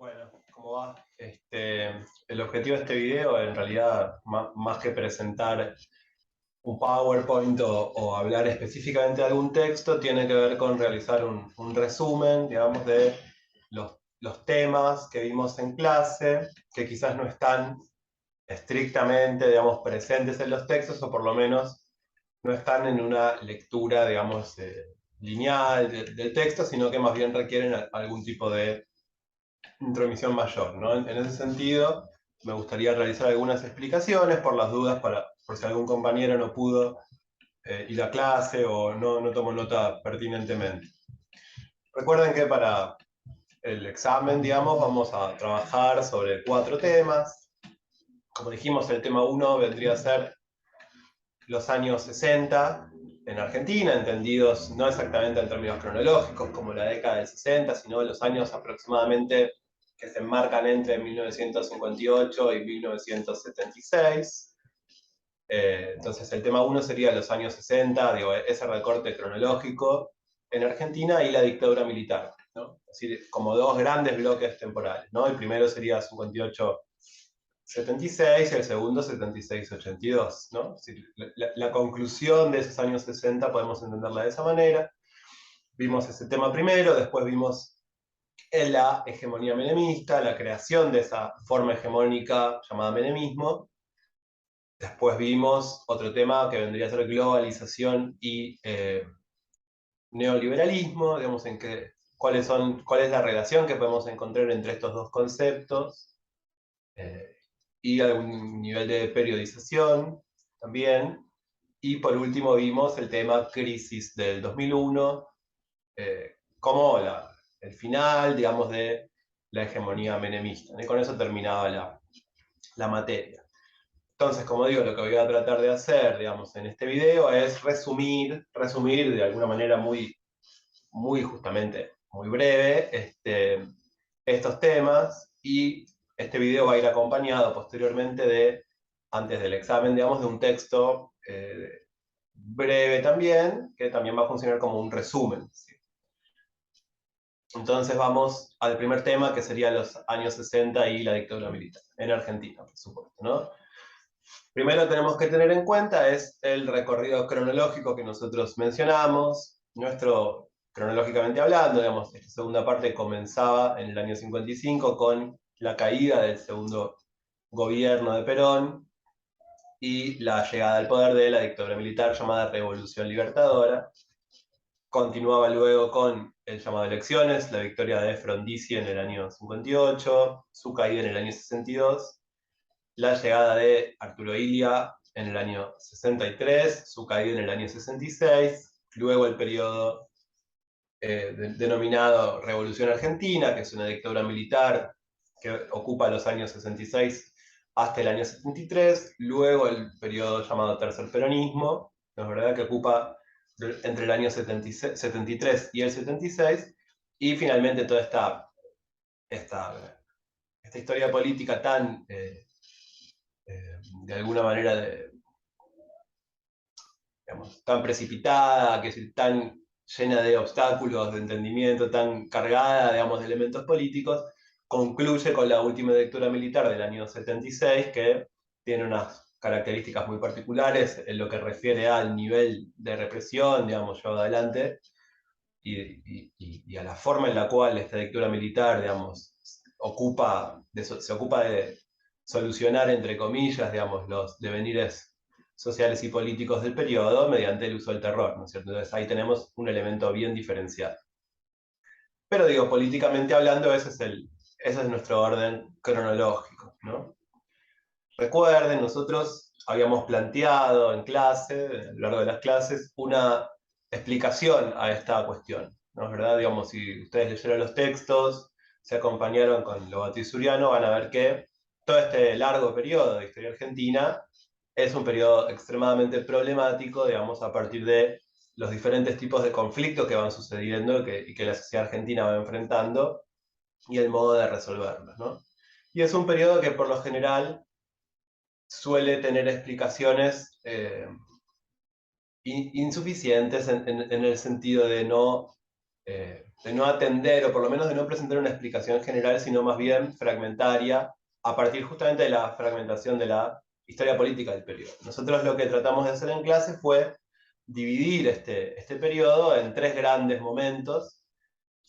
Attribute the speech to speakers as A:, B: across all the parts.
A: Bueno, ¿cómo va? El objetivo de este video, en realidad, más que presentar un PowerPoint o hablar específicamente de algún texto, tiene que ver con realizar un resumen, digamos, de los temas que vimos en clase, que quizás no están estrictamente, digamos, presentes en los textos, o por lo menos no están en una lectura, digamos, lineal del texto, sino que más bien requieren algún tipo de intromisión mayor, ¿no? En ese sentido, me gustaría realizar algunas explicaciones por las dudas, por si algún compañero no pudo ir a clase o no tomó nota pertinentemente. Recuerden que para el examen, digamos, vamos a trabajar sobre 4 temas. Como dijimos, el tema 1 vendría a ser los años 60 en Argentina, entendidos no exactamente en términos cronológicos como la década del 60, sino los años aproximadamente que se enmarcan entre 1958 y 1976. Entonces el tema 1 sería los años 60, digo, ese recorte cronológico en Argentina y la dictadura militar, ¿no? Es decir, como dos grandes bloques temporales, ¿no? El primero sería 58-76 y el segundo 76-82, ¿no? Es decir, la conclusión de esos años 60 podemos entenderla de esa manera. Vimos ese tema primero, después vimos la hegemonía menemista, la creación de esa forma hegemónica llamada menemismo. Después vimos otro tema que vendría a ser globalización y neoliberalismo, digamos, cuál es la relación que podemos encontrar entre estos dos conceptos, y algún nivel de periodización también. Y por último vimos el tema crisis del 2001, como el final, digamos, de la hegemonía menemista. Y con eso terminaba la materia. Entonces, como digo, lo que voy a tratar de hacer, digamos, en este video es resumir de alguna manera muy justamente, muy breve, estos temas, y este video va a ir acompañado posteriormente antes del examen, digamos, de un texto breve también, que también va a funcionar como un resumen, ¿sí? Entonces vamos al primer tema, que sería los años 60 y la dictadura militar, en Argentina, por supuesto, ¿no? Primero tenemos que tener en cuenta es el recorrido cronológico que nosotros mencionamos. Cronológicamente hablando, digamos, esta segunda parte comenzaba en el año 55 con la caída del segundo gobierno de Perón y la llegada al poder de la dictadura militar llamada Revolución Libertadora. Continuaba luego con el llamado elecciones, la victoria de Frondizi en el año 58, su caída en el año 62, la llegada de Arturo Illia en el año 63, su caída en el año 66, luego el periodo denominado Revolución Argentina, que es una dictadura militar que ocupa los años 66 hasta el año 73, luego el periodo llamado Tercer Peronismo, ¿no es verdad?, que ocupa entre el año 73 y el 76, y finalmente toda esta historia política tan de alguna manera digamos, tan precipitada, que es tan llena de obstáculos de entendimiento, tan cargada, digamos, de elementos políticos, concluye con la última dictadura militar del año 76, que tiene unas características muy particulares en lo que refiere al nivel de represión, digamos, llevado adelante, y a la forma en la cual esta dictadura militar, digamos, se ocupa de solucionar, entre comillas, digamos, los devenires sociales y políticos del periodo mediante el uso del terror, ¿no es cierto? Entonces ahí tenemos un elemento bien diferenciado. Pero digo, políticamente hablando, ese es nuestro orden cronológico, ¿no? Recuerden, nosotros habíamos planteado en clase, a lo largo de las clases, una explicación a esta cuestión, ¿no es verdad? Digamos, si ustedes leyeron los textos, se acompañaron con Lobato y Suriano, van a ver que todo este largo periodo de historia argentina es un periodo extremadamente problemático, digamos, a partir de los diferentes tipos de conflictos que van sucediendo y que la sociedad argentina va enfrentando y el modo de resolverlos, ¿no? Y es un periodo que por lo general suele tener explicaciones insuficientes en el sentido de no no atender, o por lo menos de no presentar una explicación general, sino más bien fragmentaria, a partir justamente de la fragmentación de la historia política del periodo. Nosotros lo que tratamos de hacer en clase fue dividir este periodo en tres grandes momentos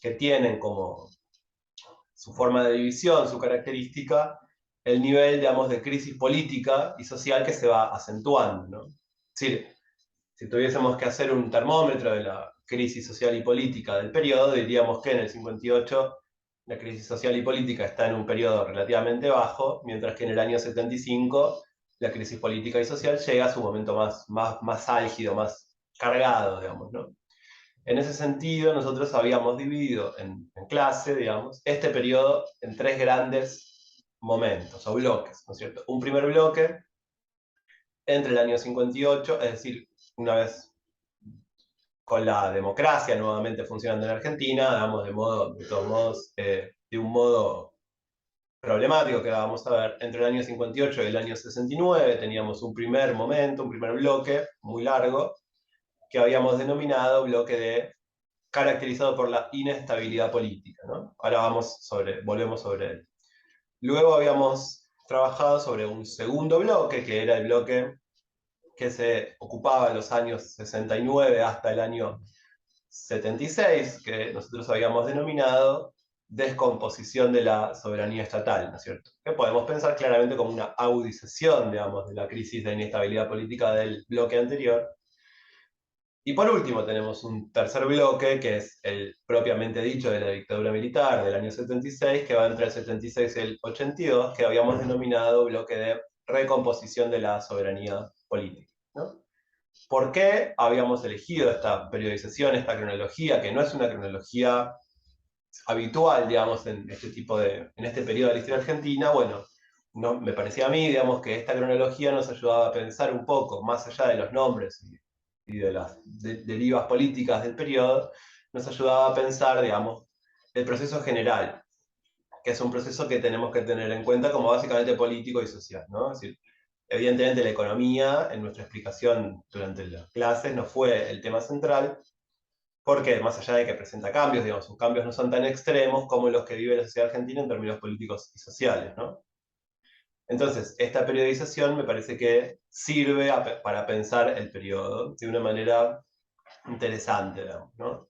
A: que tienen como su forma de división, su característica, el nivel, digamos, de crisis política y social que se va acentuando, ¿no? Es decir, si tuviésemos que hacer un termómetro de la crisis social y política del periodo, diríamos que en el 58 la crisis social y política está en un periodo relativamente bajo, mientras que en el año 75 la crisis política y social llega a su momento más álgido, más cargado, digamos, ¿no? En ese sentido, nosotros habíamos dividido en clase, digamos, este periodo en tres grandes momentos o bloques, ¿no es cierto? Un primer bloque entre el año 58, es decir, una vez con la democracia nuevamente funcionando en Argentina, digamos, de todos modos, de un modo problemático que vamos a ver, entre el año 58 y el año 69 teníamos un primer momento, un primer bloque muy largo, que habíamos denominado bloque caracterizado por la inestabilidad política, ¿no? Ahora volvemos sobre él. Luego habíamos trabajado sobre un segundo bloque, que era el bloque que se ocupaba en los años 69 hasta el año 76, que nosotros habíamos denominado descomposición de la soberanía estatal, ¿no es cierto? Que podemos pensar claramente como una agudización, digamos, de la crisis de inestabilidad política del bloque anterior. Y por último tenemos un tercer bloque, que es el propiamente dicho de la dictadura militar del año 76, que va entre el 76 y el 82, que habíamos denominado bloque de recomposición de la soberanía política, ¿no? ¿Por qué habíamos elegido esta periodización, esta cronología, que no es una cronología habitual, digamos, en este periodo de la historia argentina? Bueno, no, me parecía a mí, digamos, que esta cronología nos ayudaba a pensar un poco, más allá de los nombres y de las derivas políticas del periodo, nos ayudaba a pensar, digamos, el proceso general, que es un proceso que tenemos que tener en cuenta como básicamente político y social, ¿no? Es decir, evidentemente la economía, en nuestra explicación durante las clases, no fue el tema central, porque más allá de que presenta cambios, digamos, sus cambios no son tan extremos como los que vive la sociedad argentina en términos políticos y sociales, ¿no? Entonces, esta periodización me parece que sirve para pensar el periodo de una manera interesante, digamos, ¿no?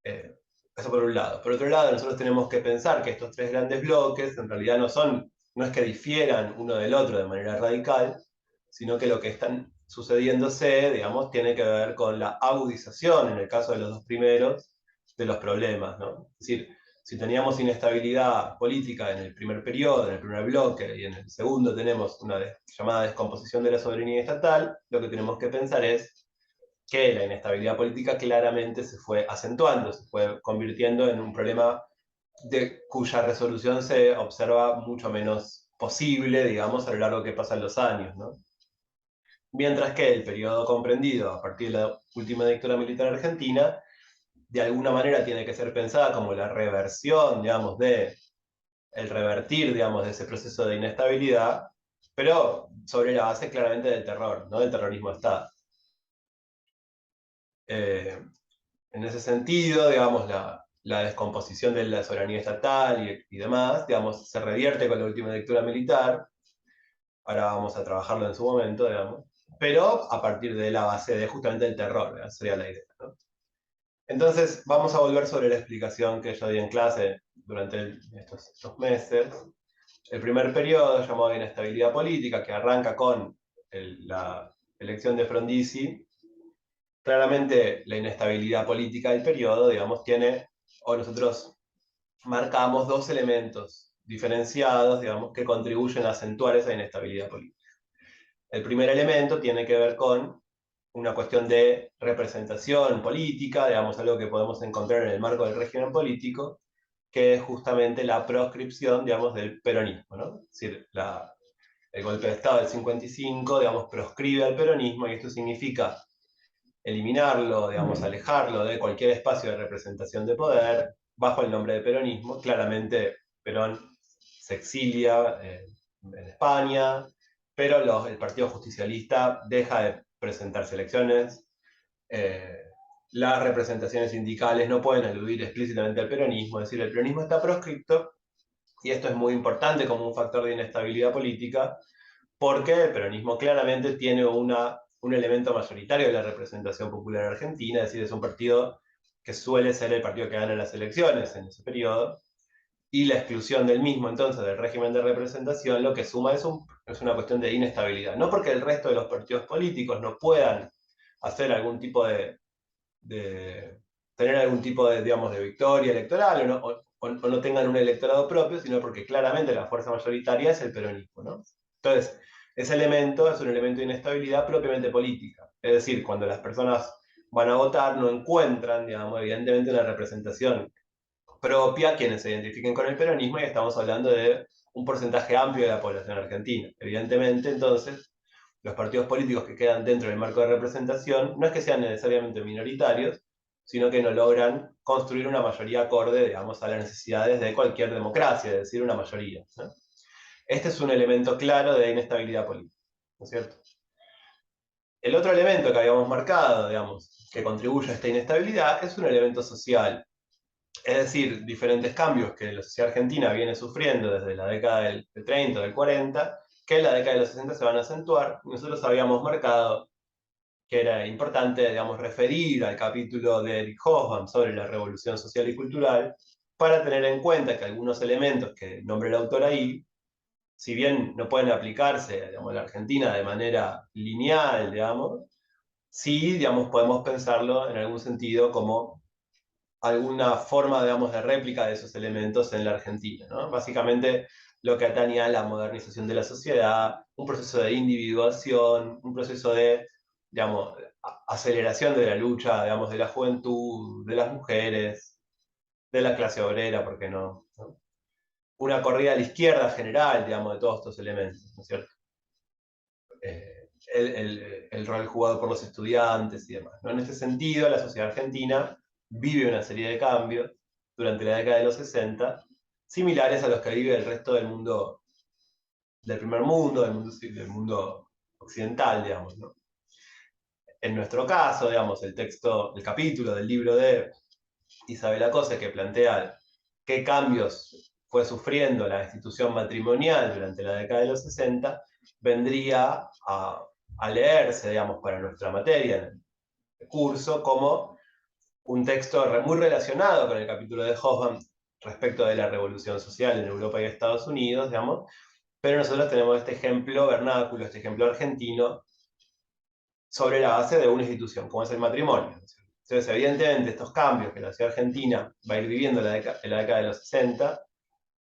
A: Eh, Eso por un lado. Por otro lado, nosotros tenemos que pensar que estos tres grandes bloques en realidad no es que difieran uno del otro de manera radical, sino que lo que están sucediéndose, digamos, tiene que ver con la agudización, en el caso de los dos primeros, de los problemas, ¿no? Es decir, si teníamos inestabilidad política en el primer periodo, en el primer bloque, y en el segundo tenemos una llamada descomposición de la soberanía estatal, lo que tenemos que pensar es que la inestabilidad política claramente se fue acentuando, se fue convirtiendo en un problema cuya resolución se observa mucho menos posible, digamos, a lo largo que pasan los años, ¿no? Mientras que el periodo comprendido a partir de la última dictadura militar argentina, de alguna manera tiene que ser pensada como la reversión, digamos, el revertir, digamos, de ese proceso de inestabilidad, pero sobre la base claramente del terror, ¿no? Del terrorismo de Estado. Eh, en ese sentido, digamos, la descomposición de la soberanía estatal y demás, digamos, se revierte con la última dictadura militar, ahora vamos a trabajarlo en su momento, digamos, pero a partir de la base de justamente el terror, ¿verdad? Sería la idea, ¿no? Entonces, vamos a volver sobre la explicación que yo di en clase durante estos meses. El primer periodo, llamado inestabilidad política, que arranca con la elección de Frondizi, claramente la inestabilidad política del periodo, digamos, o nosotros marcamos dos elementos diferenciados, digamos, que contribuyen a acentuar esa inestabilidad política. El primer elemento tiene que ver con una cuestión de representación política, digamos, algo que podemos encontrar en el marco del régimen político, que es justamente la proscripción, digamos, del peronismo, ¿no? Es decir, el golpe de Estado del 55, digamos, proscribe al peronismo y esto significa eliminarlo, digamos, alejarlo de cualquier espacio de representación de poder bajo el nombre de peronismo. Claramente Perón se exilia en España, pero el Partido Justicialista deja de presentarse elecciones, las representaciones sindicales no pueden aludir explícitamente al peronismo, es decir, el peronismo está proscripto, y esto es muy importante como un factor de inestabilidad política, porque el peronismo claramente tiene un elemento mayoritario de la representación popular argentina, es decir, es un partido que suele ser el partido que gana las elecciones en ese periodo, y la exclusión del mismo, entonces, del régimen de representación, lo que suma es una cuestión de inestabilidad. No porque el resto de los partidos políticos no puedan hacer algún tipo de tener algún tipo de, digamos, de victoria electoral o no tengan un electorado propio, sino porque claramente la fuerza mayoritaria es el peronismo, ¿no? Entonces, ese elemento es un elemento de inestabilidad propiamente política. Es decir, cuando las personas van a votar no encuentran, digamos, evidentemente una representación propia quienes se identifiquen con el peronismo, y estamos hablando de un porcentaje amplio de la población argentina. Evidentemente, entonces, los partidos políticos que quedan dentro del marco de representación no es que sean necesariamente minoritarios, sino que no logran construir una mayoría acorde, digamos, a las necesidades de cualquier democracia, es decir, una mayoría, ¿no? Este es un elemento claro de inestabilidad política, ¿no es cierto? El otro elemento que habíamos marcado, digamos, que contribuye a esta inestabilidad es un elemento social. Es decir, diferentes cambios que la sociedad argentina viene sufriendo desde la década del 30, del 40, que en la década de los 60 se van a acentuar. Nosotros habíamos marcado que era importante, digamos, referir al capítulo de Eric Hobsbawm sobre la revolución social y cultural, para tener en cuenta que algunos elementos que nombra el autor ahí, si bien no pueden aplicarse, digamos, a la Argentina de manera lineal, digamos, sí, digamos, podemos pensarlo en algún sentido como alguna forma, digamos, de réplica de esos elementos en la Argentina, ¿no? Básicamente lo que atañe a la modernización de la sociedad, un proceso de individuación, un proceso de, digamos, aceleración de la lucha, digamos, de la juventud, de las mujeres, de la clase obrera, ¿por qué no? ¿No? Una corrida a la izquierda general, digamos, de todos estos elementos, ¿no es cierto? El rol jugado por los estudiantes y demás, ¿no? En este sentido, la sociedad argentina vive una serie de cambios durante la década de los 60, similares a los que vive el resto del mundo, del primer mundo, del mundo occidental, digamos, ¿no? En nuestro caso, digamos, el capítulo del libro de Isabel Acose que plantea qué cambios fue sufriendo la institución matrimonial durante la década de los 60, vendría a leerse, digamos, para nuestra materia en el curso como un texto muy relacionado con el capítulo de Hobsbawm respecto de la revolución social en Europa y Estados Unidos, digamos, pero nosotros tenemos este ejemplo vernáculo, este ejemplo argentino, sobre la base de una institución, como es el matrimonio. Entonces, evidentemente, estos cambios que la sociedad argentina va a ir viviendo en la década de los 60,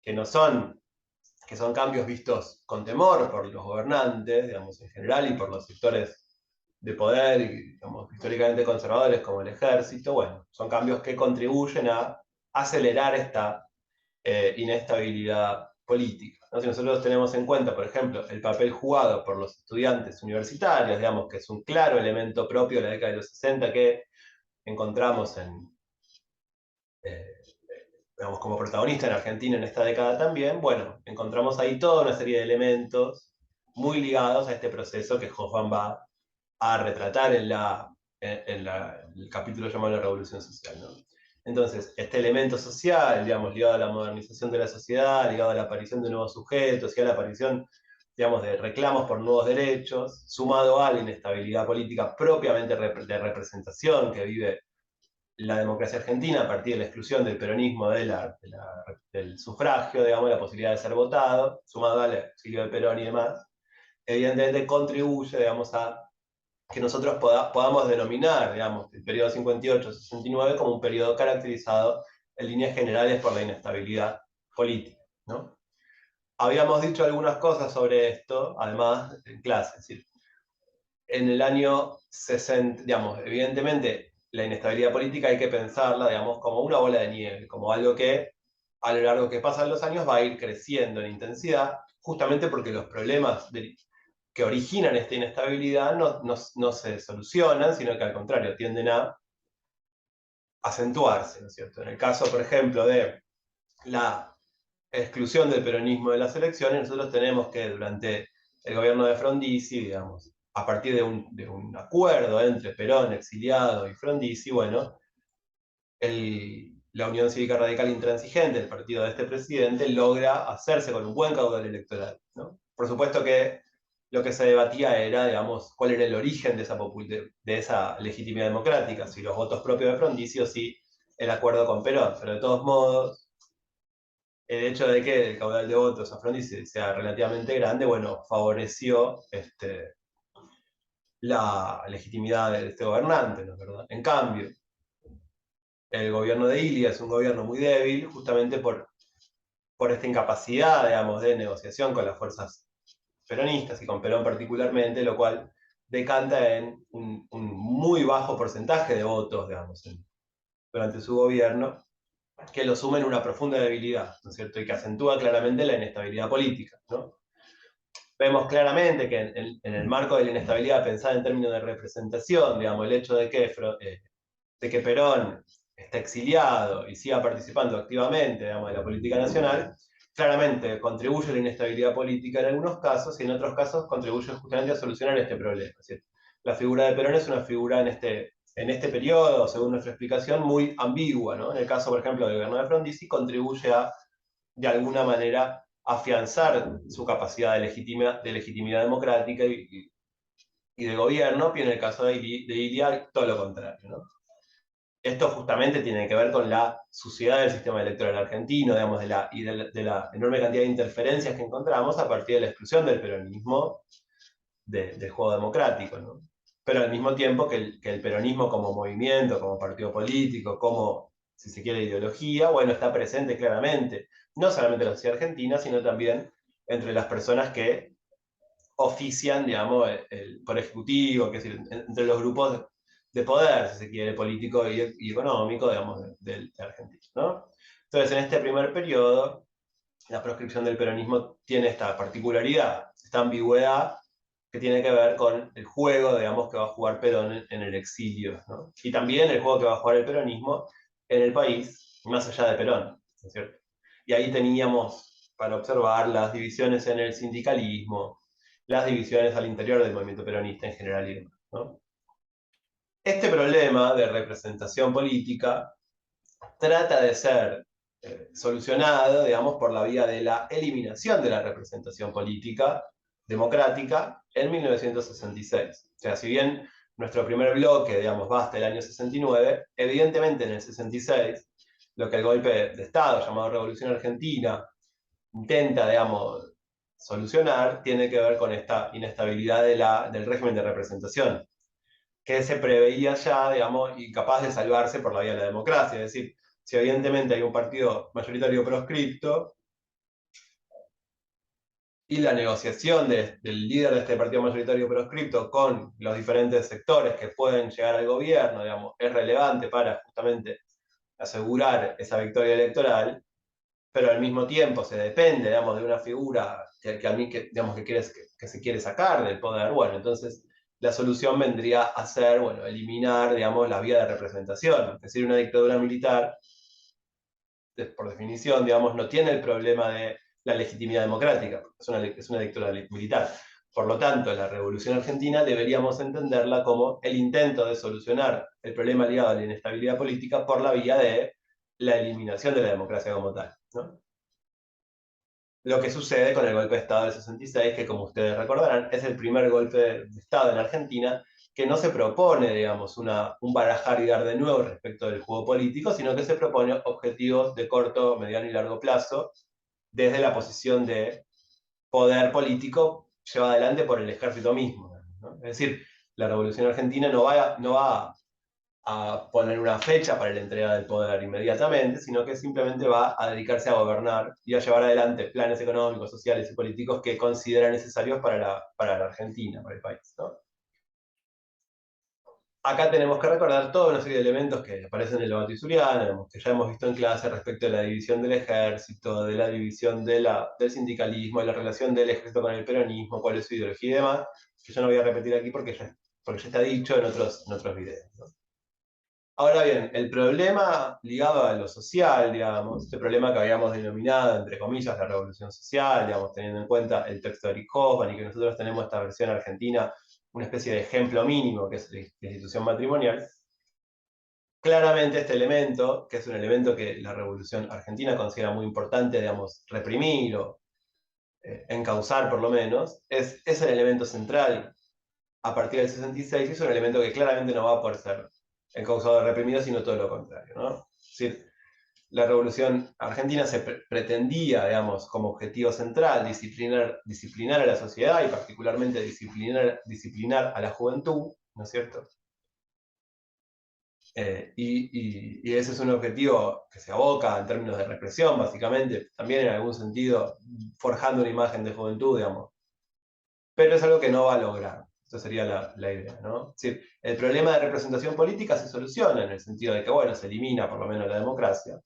A: que no son, que son cambios vistos con temor por los gobernantes, digamos, en general, y por los sectores de poder, y, digamos, históricamente conservadores como el ejército, bueno, son cambios que contribuyen a acelerar esta inestabilidad política, ¿no? Si nosotros tenemos en cuenta, por ejemplo, el papel jugado por los estudiantes universitarios, digamos que es un claro elemento propio de la década de los 60 que encontramos eh, digamos, como protagonista en Argentina en esta década también, bueno, encontramos ahí toda una serie de elementos muy ligados a este proceso que Hobsbawm va a retratar en el capítulo llamado La Revolución Social, ¿no? Entonces, este elemento social, digamos, ligado a la modernización de la sociedad, ligado a la aparición de nuevos sujetos y a la aparición, digamos, de reclamos por nuevos derechos, sumado a la inestabilidad política propiamente de representación que vive la democracia argentina a partir de la exclusión del peronismo del sufragio, digamos, la posibilidad de ser votado, sumado al exilio de Perón y demás, evidentemente contribuye, digamos, a que nosotros podamos denominar, digamos, el periodo 58-69 como un periodo caracterizado en líneas generales por la inestabilidad política, ¿no? Habíamos dicho algunas cosas sobre esto, además, en clase, es decir, en el año 60, digamos, evidentemente la inestabilidad política hay que pensarla, digamos, como una bola de nieve, como algo que a lo largo que pasan los años va a ir creciendo en intensidad, justamente porque los problemas que originan esta inestabilidad no se solucionan, sino que al contrario, tienden a acentuarse, ¿no es cierto? En el caso, por ejemplo, de la exclusión del peronismo de las elecciones, nosotros tenemos que durante el gobierno de Frondizi, digamos, a partir de un acuerdo entre Perón, exiliado, y Frondizi, bueno, la Unión Cívica Radical Intransigente, el partido de este presidente, logra hacerse con un buen caudal electoral, ¿no? Por supuesto que lo que se debatía era, digamos, cuál era el origen de esa legitimidad democrática, si los votos propios de Frondizi o si el acuerdo con Perón. Pero de todos modos, el hecho de que el caudal de votos a Frondizi sea relativamente grande, bueno, favoreció la legitimidad de este gobernante, ¿no es verdad? En cambio, el gobierno de Ilia es un gobierno muy débil, justamente por esta incapacidad, digamos, de negociación con las fuerzas peronistas y con Perón particularmente, lo cual decanta en un muy bajo porcentaje de votos, digamos, durante su gobierno, que lo suma en una profunda debilidad, ¿no es cierto? Y que acentúa claramente la inestabilidad política, ¿no? Vemos claramente que en el marco de la inestabilidad pensada en términos de representación, digamos, el hecho de que Perón está exiliado y siga participando activamente, digamos, de la política nacional, claramente contribuye a la inestabilidad política en algunos casos y en otros casos contribuye justamente a solucionar este problema. Es decir, la figura de Perón es una figura en este periodo, según nuestra explicación, muy ambigua, ¿no? En el caso, por ejemplo, del gobierno de Frondizi, contribuye a, de alguna manera, afianzar su capacidad de legitimidad democrática y de gobierno, y en el caso de Ilia, todo lo contrario, ¿no? Esto justamente tiene que ver con la suciedad del sistema electoral argentino, digamos, de la enorme cantidad de interferencias que encontramos a partir de la exclusión del peronismo del juego democrático, ¿no? Pero al mismo tiempo que el peronismo como movimiento, como partido político, como, si se quiere, ideología, bueno, está presente claramente, no solamente en la sociedad argentina, sino también entre las personas que ofician, digamos, el poder ejecutivo, que es decir, entre los grupos de poder, si se quiere, político y económico, digamos, de Argentina, ¿no? Entonces, en este primer periodo, la proscripción del peronismo tiene esta particularidad, esta ambigüedad que tiene que ver con el juego, digamos, que va a jugar Perón en el exilio, ¿no? Y también el juego que va a jugar el peronismo en el país, más allá de Perón, ¿no es cierto? Y ahí teníamos para observar las divisiones en el sindicalismo, las divisiones al interior del movimiento peronista en general y demás, ¿no? Este problema de representación política trata de ser solucionado, digamos, por la vía de la eliminación de la representación política democrática en 1966. O sea, si bien nuestro primer bloque, digamos, va hasta el año 69, evidentemente en el 66, lo que el golpe de Estado, llamado Revolución Argentina, intenta, digamos, solucionar, tiene que ver con esta inestabilidad del régimen de representación, que se preveía ya, digamos, incapaz de salvarse por la vía de la democracia. Es decir, si evidentemente hay un partido mayoritario proscripto y la negociación del líder de este partido mayoritario proscripto con los diferentes sectores que pueden llegar al gobierno, digamos, es relevante para justamente asegurar esa victoria electoral, pero al mismo tiempo se depende, digamos, de una figura digamos, que se quiere sacar del poder, bueno, entonces la solución vendría a ser, bueno, eliminar, digamos, la vía de representación. Es decir, una dictadura militar, por definición, digamos, no tiene el problema de la legitimidad democrática, es una dictadura militar. Por lo tanto, la Revolución Argentina deberíamos entenderla como el intento de solucionar el problema ligado a la inestabilidad política por la vía de la eliminación de la democracia como tal, ¿no? Lo que sucede con el golpe de Estado del 66, que como ustedes recordarán, es el primer golpe de Estado en Argentina que no se propone, digamos, un barajar y dar de nuevo respecto del juego político, sino que se propone objetivos de corto, mediano y largo plazo desde la posición de poder político llevado adelante por el ejército mismo, ¿no? Es decir, la Revolución Argentina no va a poner una fecha para la entrega del poder inmediatamente, sino que simplemente va a dedicarse a gobernar y a llevar adelante planes económicos, sociales y políticos que considera necesarios para la Argentina, para el país, ¿no? Acá tenemos que recordar toda una serie de elementos que aparecen en el debate isuriano, que ya hemos visto en clase respecto de la división del ejército, de la división del sindicalismo, de la relación del ejército con el peronismo, cuál es su ideología y demás, que yo no voy a repetir aquí porque ya está dicho en otros videos, ¿no? Ahora bien, el problema ligado a lo social, digamos, este problema que habíamos denominado, entre comillas, la revolución social, digamos, teniendo en cuenta el texto de Eric Hoffman y que nosotros tenemos esta versión argentina una especie de ejemplo mínimo, que es la institución matrimonial, claramente este elemento, que es un elemento que la Revolución Argentina considera muy importante, digamos, reprimir o encauzar por lo menos, es el elemento central a partir del 66, y es un elemento que claramente no va a poder ser encauzado o reprimido, sino todo lo contrario, ¿no? Es decir, la Revolución Argentina se pretendía, digamos, como objetivo central, disciplinar a la sociedad y particularmente disciplinar a la juventud, ¿no es cierto? Y ese es un objetivo que se aboca en términos de represión, básicamente, también en algún sentido forjando una imagen de juventud, digamos. Pero es algo que no va a lograr. Esa sería la idea, ¿no? Es decir, el problema de representación política se soluciona en el sentido de que, bueno, se elimina por lo menos la democracia,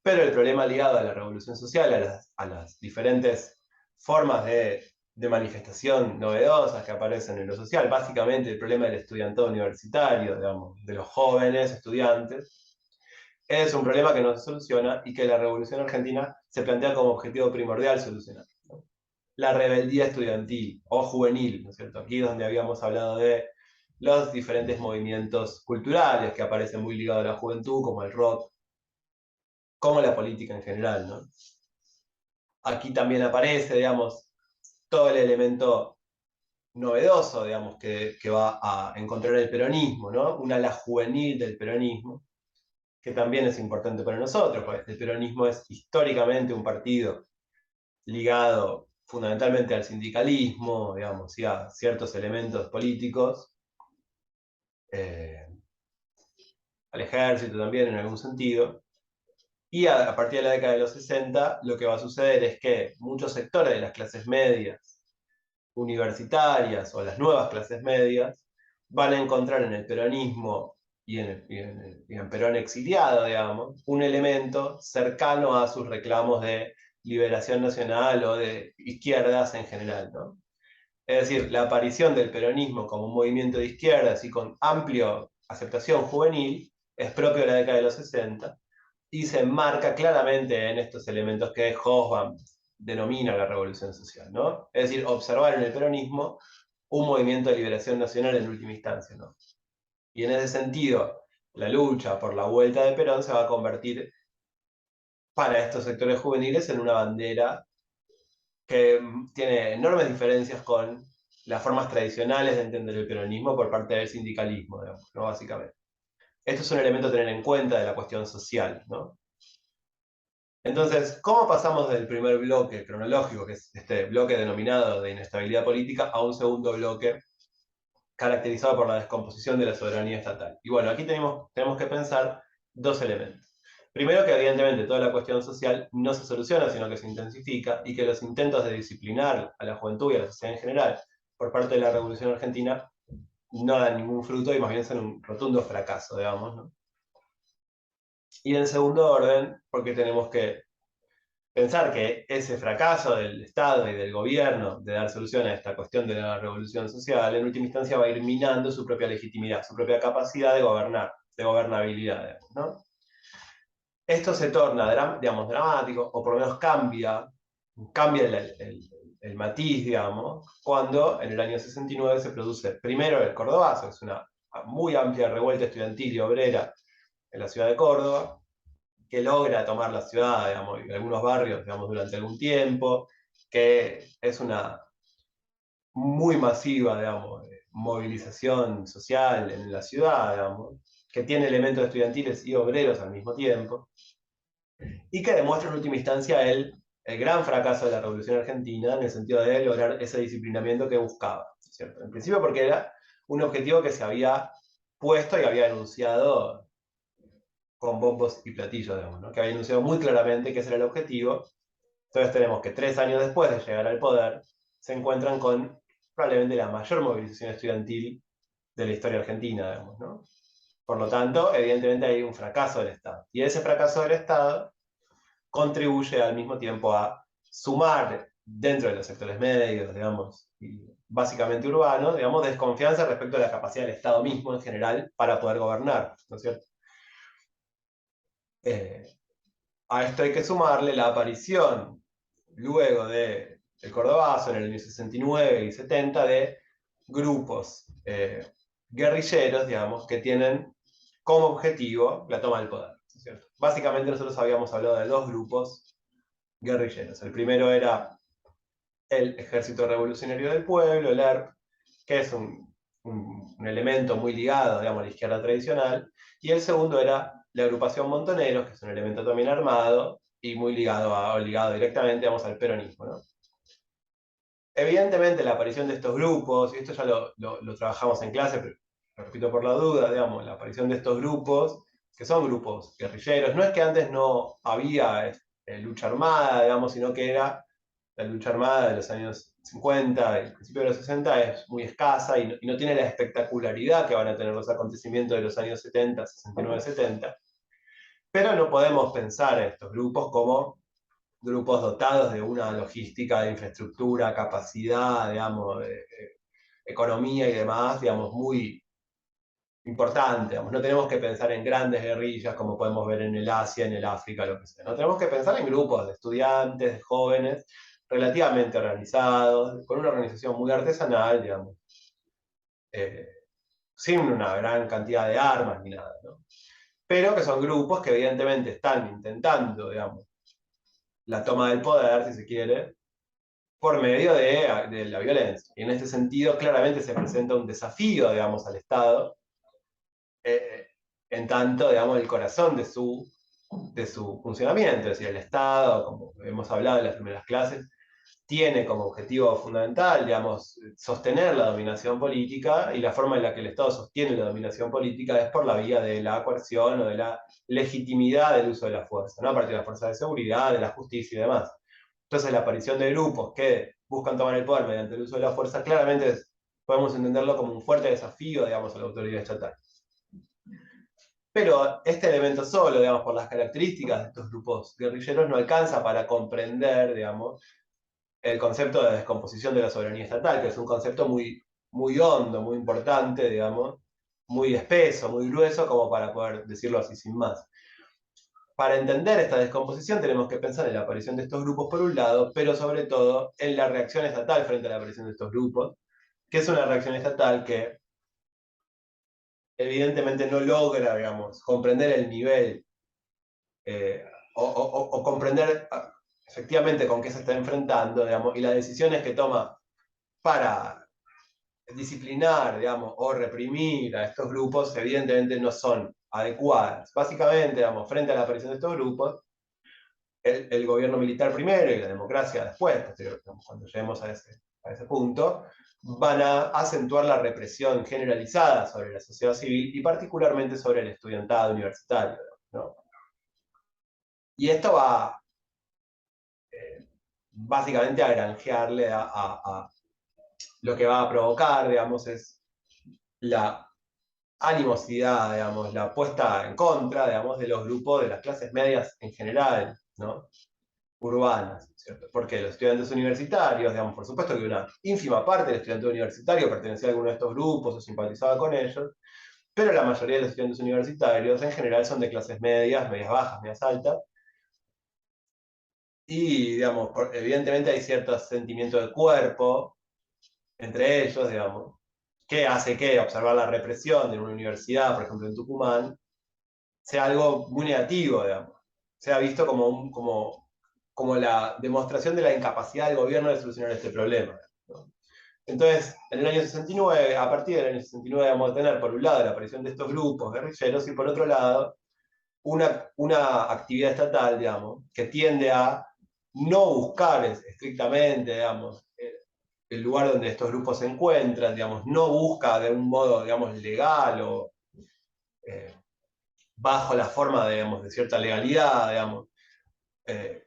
A: pero el problema ligado a la revolución social, a las diferentes formas de manifestación novedosas que aparecen en lo social, básicamente el problema del estudiantado universitario, digamos, de los jóvenes estudiantes, es un problema que no se soluciona y que la Revolución Argentina se plantea como objetivo primordial solucionar, ¿no? La rebeldía estudiantil o juvenil, ¿no es cierto? Aquí es donde habíamos hablado de los diferentes movimientos culturales que aparecen muy ligados a la juventud, como el rock, como la política en general, ¿no? Aquí también aparece, digamos, todo el elemento novedoso, digamos, que va a encontrar el peronismo, ¿no? Un ala juvenil del peronismo, que también es importante para nosotros, porque el peronismo es históricamente un partido ligado fundamentalmente al sindicalismo, digamos, y a ciertos elementos políticos, eh, al ejército también en algún sentido. Y a partir de la década de los 60, lo que va a suceder es que muchos sectores de las clases medias, universitarias o las nuevas clases medias, van a encontrar en el peronismo y en Perón exiliado, digamos, un elemento cercano a sus reclamos de liberación nacional o de izquierdas en general, ¿no? Es decir, la aparición del peronismo como un movimiento de izquierdas y con amplia aceptación juvenil es propio de la década de los 60 y se enmarca claramente en estos elementos que Hobsbawm denomina la revolución social, ¿no? Es decir, observar en el peronismo un movimiento de liberación nacional en última instancia, ¿no? Y en ese sentido, la lucha por la vuelta de Perón se va a convertir para estos sectores juveniles en una bandera que tiene enormes diferencias con las formas tradicionales de entender el peronismo por parte del sindicalismo, digamos, ¿no? Básicamente. Esto es un elemento a tener en cuenta de la cuestión social, ¿no? Entonces, ¿cómo pasamos del primer bloque cronológico, que es este bloque denominado de inestabilidad política, a un segundo bloque caracterizado por la descomposición de la soberanía estatal? Y bueno, aquí tenemos que pensar dos elementos. Primero, que evidentemente toda la cuestión social no se soluciona, sino que se intensifica, y que los intentos de disciplinar a la juventud y a la sociedad en general por parte de la Revolución Argentina no dan ningún fruto y más bien son un rotundo fracaso, digamos, ¿no? Y en segundo orden, porque tenemos que pensar que ese fracaso del Estado y del gobierno de dar solución a esta cuestión de la revolución social, en última instancia va a ir minando su propia legitimidad, su propia capacidad de gobernar, de gobernabilidad, ¿no? Esto se torna, digamos, dramático, o por lo menos cambia el matiz, digamos, cuando en el año 69 se produce primero el Cordobazo, es una muy amplia revuelta estudiantil y obrera en la ciudad de Córdoba, que logra tomar la ciudad, digamos, y algunos barrios, digamos, durante algún tiempo, que es una muy masiva, digamos, movilización social en la ciudad, digamos, que tiene elementos estudiantiles y obreros al mismo tiempo, y que demuestra en última instancia el gran fracaso de la Revolución Argentina en el sentido de lograr ese disciplinamiento que buscaba, ¿cierto? En principio porque era un objetivo que se había puesto y había anunciado con bombos y platillos, digamos, ¿no? Que había anunciado muy claramente que ese era el objetivo. Entonces tenemos que 3 años después de llegar al poder, se encuentran con probablemente la mayor movilización estudiantil de la historia argentina, digamos, ¿no? Por lo tanto, evidentemente hay un fracaso del Estado. Y ese fracaso del Estado contribuye al mismo tiempo a sumar dentro de los sectores medios, digamos, y básicamente urbanos, digamos, desconfianza respecto a la capacidad del Estado mismo en general para poder gobernar, ¿no es cierto? A esto hay que sumarle la aparición, luego del Cordobazo, en el año 69 y 70, de grupos guerrilleros, digamos, que tienen como objetivo la toma del poder, ¿cierto? Básicamente nosotros habíamos hablado de dos grupos guerrilleros. El primero era el Ejército Revolucionario del Pueblo, el ERP, que es un elemento muy ligado, digamos, a la izquierda tradicional, y el segundo era la agrupación Montoneros, que es un elemento también armado y muy ligado directamente, digamos, al peronismo, ¿no? Evidentemente la aparición de estos grupos, y esto ya lo trabajamos en clase, pero lo repito por la duda, digamos, la aparición de estos grupos, que son grupos guerrilleros, no es que antes no había lucha armada, digamos, sino que era la lucha armada de los años 50 y el principio de los 60 es muy escasa y no tiene la espectacularidad que van a tener los acontecimientos de los años 70, 69, 70. Pero no podemos pensar a estos grupos como grupos dotados de una logística de infraestructura, capacidad, digamos, economía y demás, digamos, muy importante. Digamos. No tenemos que pensar en grandes guerrillas como podemos ver en el Asia, en el África, lo que sea. No tenemos que pensar en grupos de estudiantes, de jóvenes, relativamente organizados, con una organización muy artesanal, digamos, eh, sin una gran cantidad de armas ni nada, ¿no? Pero que son grupos que evidentemente están intentando, digamos, la toma del poder, si se quiere, por medio de la violencia. Y en este sentido, claramente se presenta un desafío, digamos, al Estado, eh, en tanto, digamos, el corazón de su funcionamiento, es decir, el Estado, como hemos hablado en las primeras clases, tiene como objetivo fundamental, digamos, sostener la dominación política y la forma en la que el Estado sostiene la dominación política es por la vía de la coerción o de la legitimidad del uso de la fuerza, ¿no? A partir de la fuerza de seguridad, de la justicia y demás. Entonces la aparición de grupos que buscan tomar el poder mediante el uso de la fuerza, claramente podemos entenderlo como un fuerte desafío, digamos, a la autoridad estatal. Pero este elemento solo, digamos, por las características de estos grupos guerrilleros, no alcanza para comprender, digamos, el concepto de descomposición de la soberanía estatal, que es un concepto muy, muy hondo, muy importante, digamos, muy espeso, muy grueso, como para poder decirlo así sin más. Para entender esta descomposición tenemos que pensar en la aparición de estos grupos por un lado, pero sobre todo en la reacción estatal frente a la aparición de estos grupos, que es una reacción estatal que evidentemente no logra, digamos, comprender el nivel o comprender efectivamente con qué se está enfrentando, digamos, y las decisiones que toma para disciplinar, digamos, o reprimir a estos grupos, evidentemente no son adecuadas. Básicamente, digamos, frente a la aparición de estos grupos, el gobierno militar primero y la democracia después, cuando lleguemos a ese punto, van a acentuar la represión generalizada sobre la sociedad civil y particularmente sobre el estudiantado universitario, ¿no? Y esto va básicamente a granjearle a lo que va a provocar, digamos, es la animosidad, digamos, la puesta en contra, digamos, de los grupos de las clases medias en general, ¿no? Urbanas, ¿cierto? Porque los estudiantes universitarios, digamos, por supuesto que una ínfima parte del estudiante universitario pertenecía a alguno de estos grupos o simpatizaba con ellos, pero la mayoría de los estudiantes universitarios en general son de clases medias, medias bajas, medias altas, y, digamos, evidentemente hay cierto sentimiento de cuerpo entre ellos, digamos, que hace que observar la represión de una universidad, por ejemplo en Tucumán, sea algo muy negativo, digamos. Sea visto como la demostración de la incapacidad del gobierno de solucionar este problema, ¿no? Entonces, en el año 69, a partir del año 69, vamos a tener por un lado la aparición de estos grupos guerrilleros y por otro lado una actividad estatal, digamos, que tiende a no buscar estrictamente, digamos, el lugar donde estos grupos se encuentran, digamos, no busca de un modo, digamos, legal o eh, bajo la forma, digamos, de cierta legalidad, digamos, eh,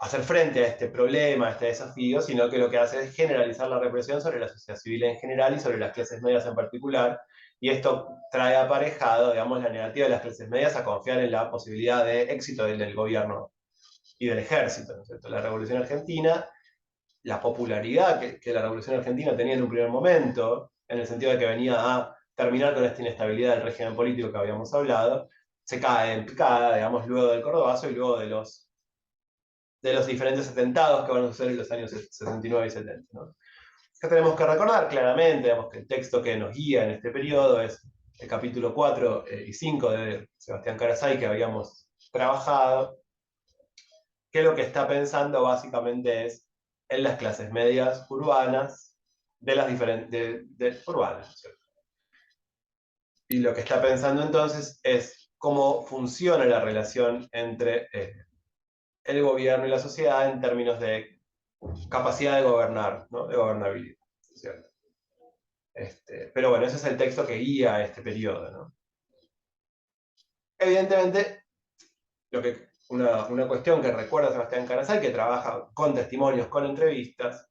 A: hacer frente a este problema, a este desafío, sino que lo que hace es generalizar la represión sobre la sociedad civil en general y sobre las clases medias en particular, y esto trae aparejado, digamos, la negativa de las clases medias a confiar en la posibilidad de éxito del gobierno y del ejército, ¿no es cierto? La Revolución Argentina, la popularidad que la Revolución Argentina tenía en un primer momento, en el sentido de que venía a terminar con esta inestabilidad del régimen político que habíamos hablado, se cae en picada, digamos, luego del Cordobazo y luego de los diferentes atentados que van a suceder en los años 69 y 70, ¿no? que tenemos que recordar claramente, digamos, que el texto que nos guía en este periodo es el capítulo 4 y 5 de Sebastián Carasay, que habíamos trabajado, que lo que está pensando básicamente es en las clases medias urbanas de las diferentes urbanas, ¿cierto? Y lo que está pensando entonces es cómo funciona la relación entre el gobierno y la sociedad en términos de capacidad de gobernar, ¿no? De gobernabilidad, ¿cierto? Pero bueno, ese es el texto que guía este periodo, ¿no? Evidentemente, una cuestión que recuerda Sebastián Carasay, que trabaja con testimonios, con entrevistas,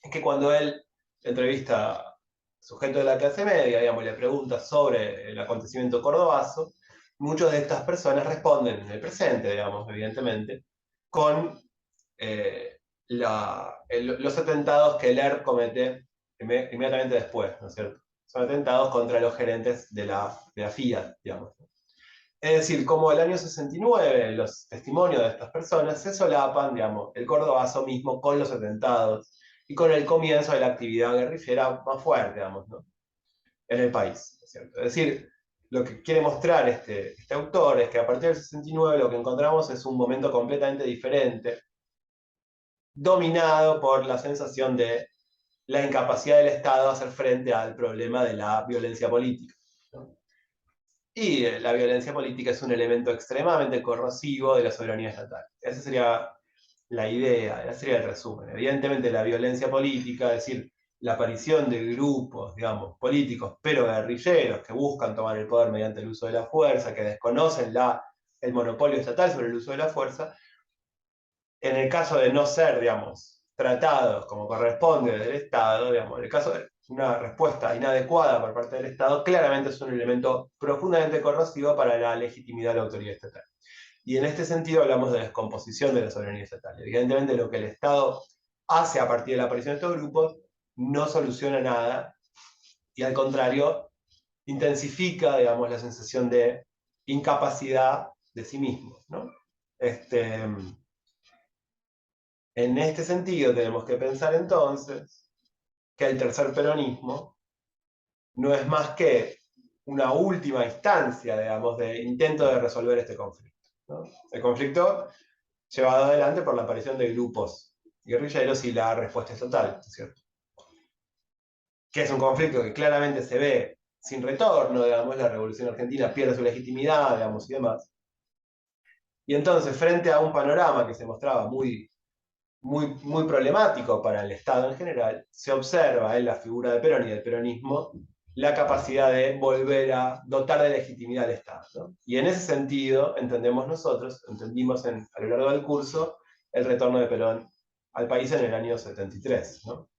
A: es que cuando él entrevista a sujetos de la clase media, digamos, y le pregunta sobre el acontecimiento cordobazo, muchas de estas personas responden en el presente, digamos, evidentemente, con los atentados que Ler comete inmediatamente después, ¿no es cierto? Son atentados contra los gerentes de la FIAT, digamos. Es decir, como el año 69, los testimonios de estas personas se solapan, digamos, el cordobazo mismo con los atentados y con el comienzo de la actividad guerrillera más fuerte, digamos, ¿no? En el país, ¿no es cierto? Es decir, lo que quiere mostrar este autor es que a partir del 69 lo que encontramos es un momento completamente diferente, dominado por la sensación de la incapacidad del Estado a hacer frente al problema de la violencia política, ¿no? Y la violencia política es un elemento extremadamente corrosivo de la soberanía estatal. Esa sería la idea, ese sería el resumen. Evidentemente la violencia política, es decir, la aparición de grupos, digamos, políticos, pero guerrilleros, que buscan tomar el poder mediante el uso de la fuerza, que desconocen el monopolio estatal sobre el uso de la fuerza, en el caso de no ser, digamos, tratados como corresponde del Estado, digamos, en el caso de una respuesta inadecuada por parte del Estado, claramente es un elemento profundamente corrosivo para la legitimidad de la autoridad estatal. Y en este sentido hablamos de descomposición de la soberanía estatal. Evidentemente lo que el Estado hace a partir de la aparición de estos grupos no soluciona nada y al contrario intensifica, digamos, la sensación de incapacidad de sí mismo, ¿no? En este sentido tenemos que pensar entonces que el tercer peronismo no es más que una última instancia, digamos, de intento de resolver este conflicto, ¿no? El conflicto llevado adelante por la aparición de grupos guerrilleros y la respuesta estatal, ¿cierto? Que es un conflicto que claramente se ve sin retorno, digamos, la Revolución Argentina pierde su legitimidad, digamos, y demás. Y entonces, frente a un panorama que se mostraba muy problemático para el Estado en general, se observa en la figura de Perón y del peronismo la capacidad de volver a dotar de legitimidad al Estado, ¿no? Y en ese sentido, entendimos a lo largo del curso, el retorno de Perón al país en el año 73, ¿no?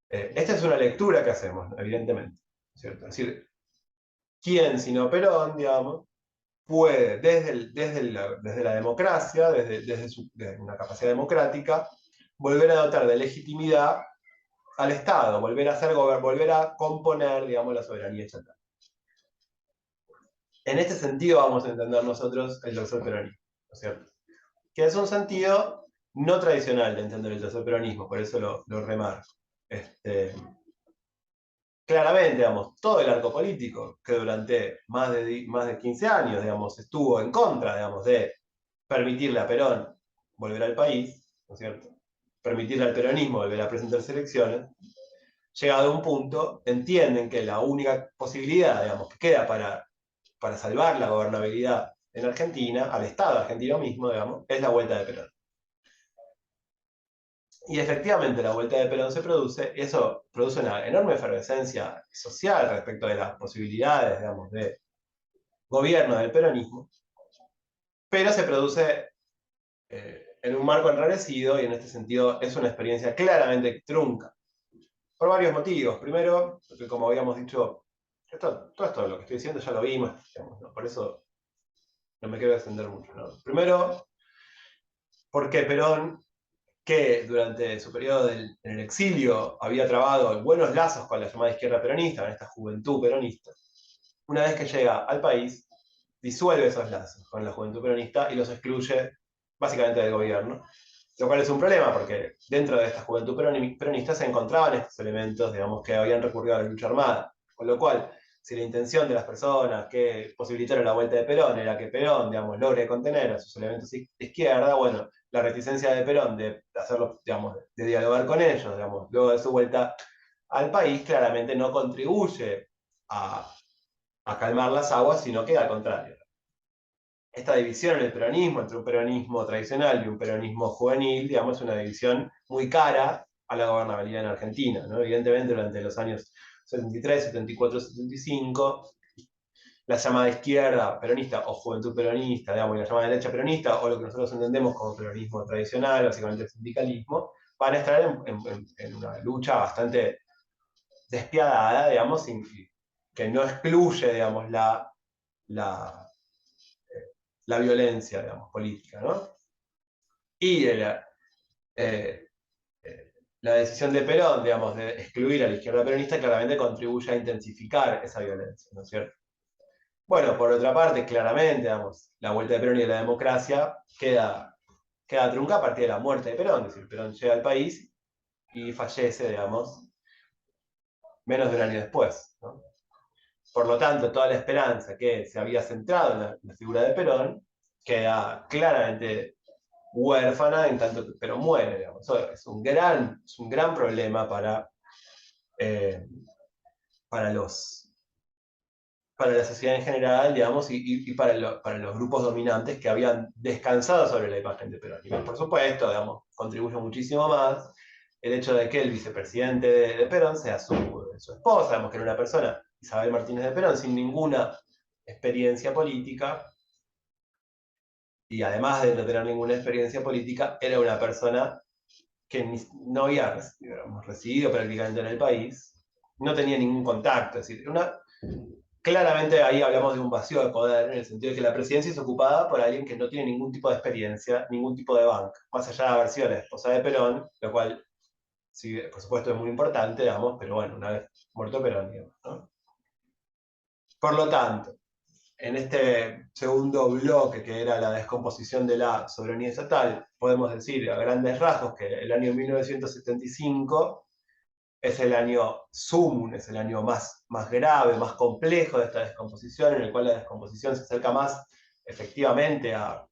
A: Esta es una lectura que hacemos, evidentemente, ¿cierto? Es decir, ¿quién sino Perón, digamos, puede, desde la democracia, desde una capacidad democrática, volver a dotar de legitimidad al Estado, volver a componer, digamos, la soberanía estatal? En este sentido vamos a entender nosotros el tercer peronismo, ¿no es cierto? Que es un sentido no tradicional de entender el tercer peronismo, por eso lo remarco. Claramente, digamos, todo el arco político que durante más de 15 años, digamos, estuvo en contra, digamos, de permitirle a Perón volver al país, ¿no es cierto? Permitirle al peronismo volver a presentarse elecciones, llegado a un punto, entienden que la única posibilidad, digamos, que queda para salvar la gobernabilidad en Argentina, al Estado argentino mismo, digamos, es la vuelta de Perón. Y efectivamente la vuelta de Perón se produce, y eso produce una enorme efervescencia social respecto de las posibilidades, digamos, de gobierno del peronismo, pero se produce en un marco enrarecido y en este sentido es una experiencia claramente trunca, por varios motivos. Primero, porque como habíamos dicho, todo esto lo que estoy diciendo ya lo vimos, digamos, ¿no? Por eso no me quiero extender mucho, ¿no? Primero, porque Perón, que durante su periodo en el exilio había trabado buenos lazos con la llamada izquierda peronista, con esta juventud peronista, una vez que llega al país, disuelve esos lazos con la juventud peronista y los excluye básicamente del gobierno. Lo cual es un problema, porque dentro de esta juventud peronista se encontraban estos elementos, digamos, que habían recurrido a la lucha armada. Con lo cual, si la intención de las personas que posibilitaron la vuelta de Perón era que Perón, digamos, logre contener a sus elementos de izquierda, bueno, la reticencia de Perón de hacerlo, digamos, de dialogar con ellos, digamos, luego de su vuelta al país, claramente no contribuye a calmar las aguas, sino que al contrario. Esta división en el peronismo, entre un peronismo tradicional y un peronismo juvenil, digamos, es una división muy cara a la gobernabilidad en Argentina, ¿no? Evidentemente, durante los años 73, 74, 75, la llamada izquierda peronista o juventud peronista, digamos, y la llamada derecha peronista, o lo que nosotros entendemos como peronismo tradicional, básicamente el sindicalismo, van a estar en una lucha bastante despiadada, digamos, que no excluye, digamos, la, la violencia, digamos, política, ¿no? Y eh, la decisión de Perón, digamos, de excluir a la izquierda peronista, claramente contribuye a intensificar esa violencia, ¿no es cierto? Bueno, por otra parte, claramente, digamos, la vuelta de Perón y de la democracia queda trunca a partir de la muerte de Perón, es decir, Perón llega al país y fallece, digamos, menos de un año después, ¿no? Por lo tanto, toda la esperanza que se había centrado en la figura de Perón queda claramente huérfana en tanto que Perón muere, digamos. Eso es un gran problema eh, para para la sociedad en general, digamos, y para los grupos dominantes que habían descansado sobre la imagen de Perón. Y por supuesto, digamos, contribuye muchísimo más el hecho de que el vicepresidente de Perón sea su esposa, digamos, que era una persona, Isabel Martínez de Perón, sin ninguna experiencia política, y además de no tener ninguna experiencia política, era una persona que no había, digamos, residido prácticamente en el país, no tenía ningún contacto, es decir, claramente ahí hablamos de un vacío de poder, en el sentido de que la presidencia es ocupada por alguien que no tiene ningún tipo de experiencia, ningún tipo de banca, más allá de haber sido la esposa de Perón, lo cual, sí, por supuesto, es muy importante, digamos, pero bueno, una vez muerto Perón, digamos, ¿no? Por lo tanto, en este segundo bloque, que era la descomposición de la soberanía estatal, podemos decir a grandes rasgos que el año 1975 es el año sumum, es el año más grave, más complejo de esta descomposición, en el cual la descomposición se acerca más efectivamente a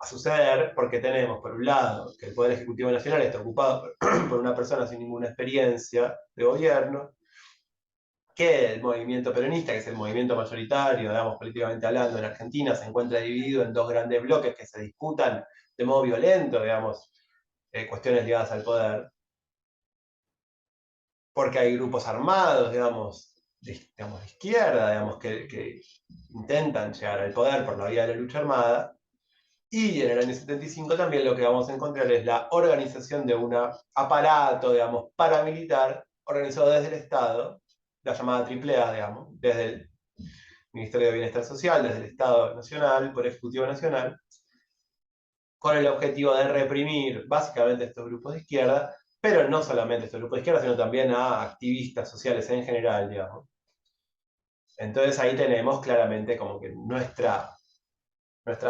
A: suceder, porque tenemos, por un lado, que el Poder Ejecutivo Nacional está ocupado por una persona sin ninguna experiencia de gobierno, que el movimiento peronista, que es el movimiento mayoritario, digamos, políticamente hablando, en Argentina, se encuentra dividido en dos grandes bloques que se disputan de modo violento, digamos, cuestiones ligadas al poder, porque hay grupos armados, digamos, de izquierda, digamos, que intentan llegar al poder por la vía de la lucha armada. Y en el año 75 también lo que vamos a encontrar es la organización de un aparato, digamos, paramilitar, organizado desde el Estado, la llamada AAA, digamos, desde el Ministerio de Bienestar Social, desde el Estado Nacional, por Ejecutivo Nacional, con el objetivo de reprimir básicamente estos grupos de izquierda, pero no solamente estos grupos de izquierda, sino también a activistas sociales en general, digamos. Entonces ahí tenemos claramente como que nuestra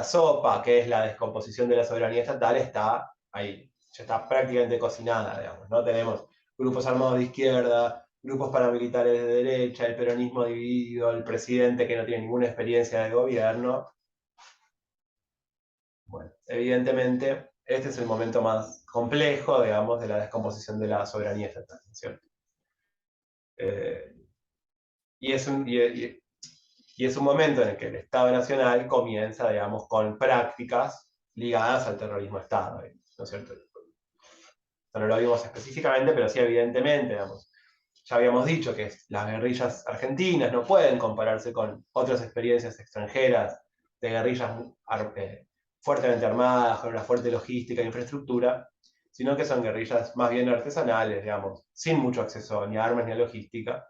A: sopa, que es la descomposición de la soberanía estatal, está ahí, ya está prácticamente cocinada, digamos, ¿no? Tenemos grupos armados de izquierda, grupos paramilitares de derecha, el peronismo dividido, el presidente que no tiene ninguna experiencia de gobierno. Bueno, evidentemente, este es el momento más complejo, digamos, de la descomposición de la soberanía estatal, ¿cierto? Eh, y, es un, y es un momento en el que el Estado Nacional comienza, digamos, con prácticas ligadas al terrorismo Estado, ¿no es cierto? No lo vimos específicamente, pero sí evidentemente, digamos. Ya habíamos dicho que las guerrillas argentinas no pueden compararse con otras experiencias extranjeras de guerrillas fuertemente armadas, con una fuerte logística e infraestructura, sino que son guerrillas más bien artesanales, digamos, sin mucho acceso ni a armas ni a logística.